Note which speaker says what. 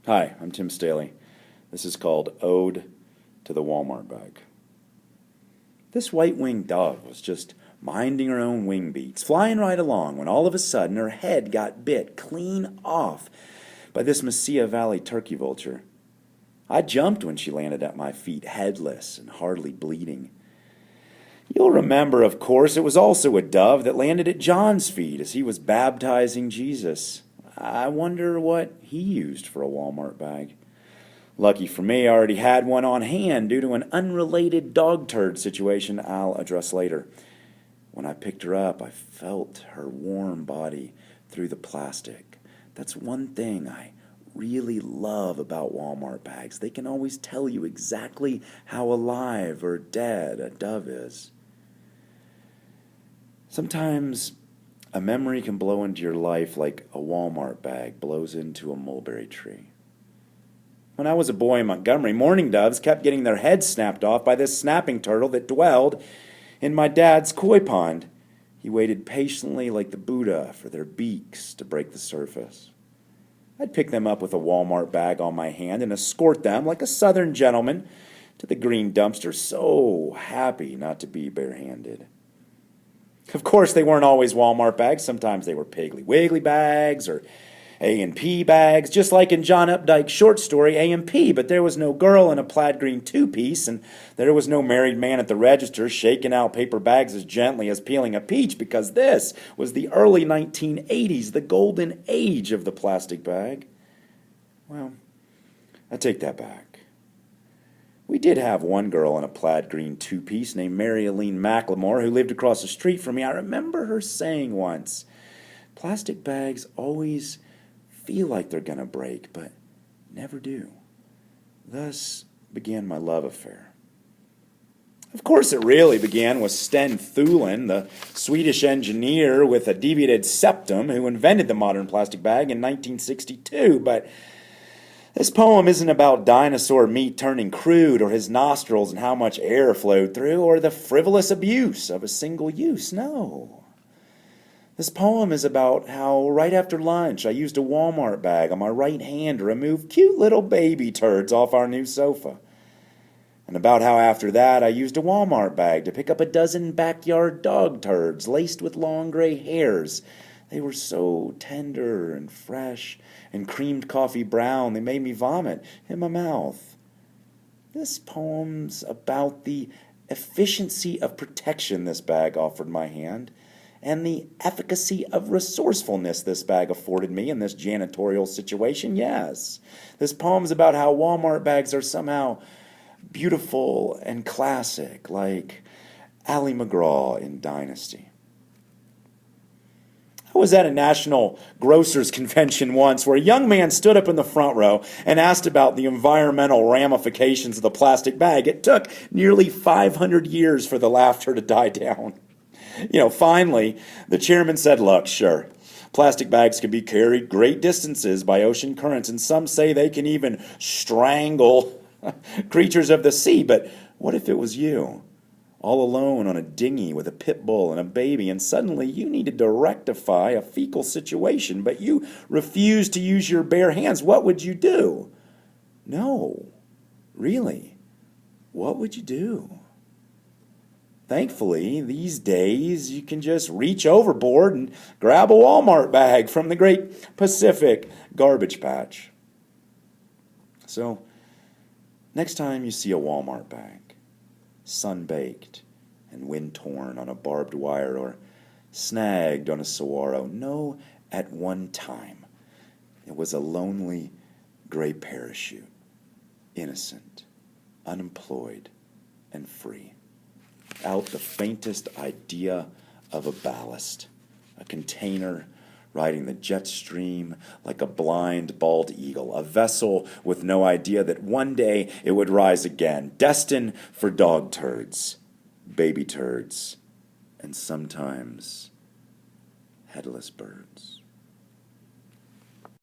Speaker 1: Hi, I'm Tim Staley. This is called Ode to the Walmart Bag. This white-winged dove was just minding her own wing beats, flying right along, when all of a sudden her head got bit clean off by this Mesilla Valley turkey vulture. I jumped when she landed at my feet, headless and hardly bleeding. You'll remember, of course, it was also a dove that landed at John's feet as he was baptizing Jesus. I wonder what he used for a Walmart bag. Lucky for me, I already had one on hand due to an unrelated dog turd situation I'll address later. When I picked her up, I felt her warm body through the plastic. That's one thing I really love about Walmart bags. They can always tell you exactly how alive or dead a dove is. Sometimes a memory can blow into your life like a Walmart bag blows into a mulberry tree. When I was a boy in Montgomery, mourning doves kept getting their heads snapped off by this snapping turtle that dwelled in my dad's koi pond. He waited patiently like the Buddha for their beaks to break the surface. I'd pick them up with a Walmart bag on my hand and escort them like a southern gentleman to the green dumpster, so happy not to be barehanded. Of course, they weren't always Walmart bags. Sometimes they were Piggly Wiggly bags or A&P bags, just like in John Updike's short story, A&P, but there was no girl in a plaid green two-piece, and there was no married man at the register shaking out paper bags as gently as peeling a peach, because this was the early 1980s, the golden age of the plastic bag. Well, I take that back. We did have one girl in a plaid green two-piece named Mary Aline McLemore who lived across the street from me. I remember her saying once, "Plastic bags always feel like they're going to break, but never do." Thus began my love affair. Of course, it really began with Sten Thulin, the Swedish engineer with a deviated septum who invented the modern plastic bag in 1962, but this poem isn't about dinosaur meat turning crude or his nostrils and how much air flowed through or the frivolous abuse of a single use. No. This poem is about how right after lunch I used a Walmart bag on my right hand to remove cute little baby turds off our new sofa. And about how after that I used a Walmart bag to pick up a dozen backyard dog turds laced with long gray hairs. They were so tender and fresh and creamed coffee brown they made me vomit in my mouth. This poem's about the efficiency of protection this bag offered my hand, and the efficacy of resourcefulness this bag afforded me in this janitorial situation. Yes, this poem's about how Walmart bags are somehow beautiful and classic, like Ally McGraw in Dynasty. I was at a national grocers convention once where a young man stood up in the front row and asked about the environmental ramifications of the plastic bag. It took nearly 500 years for the laughter to die down. Finally, the chairman said, "Look, sure, plastic bags can be carried great distances by ocean currents, and some say they can even strangle creatures of the sea, but what if it was you, all alone on a dinghy with a pit bull and a baby, and suddenly you needed to rectify a fecal situation, but you refused to use your bare hands? What would you do?" No, really, what would you do? Thankfully, these days, you can just reach overboard and grab a Walmart bag from the great Pacific garbage patch. So, next time you see a Walmart bag, sun-baked and wind-torn on a barbed wire or snagged on a saguaro, know at one time it was a lonely gray parachute, innocent, unemployed, and free. Out the faintest idea of a ballast, a container riding the jet stream like a blind bald eagle, a vessel with no idea that one day it would rise again, destined for dog turds, baby turds, and sometimes headless birds.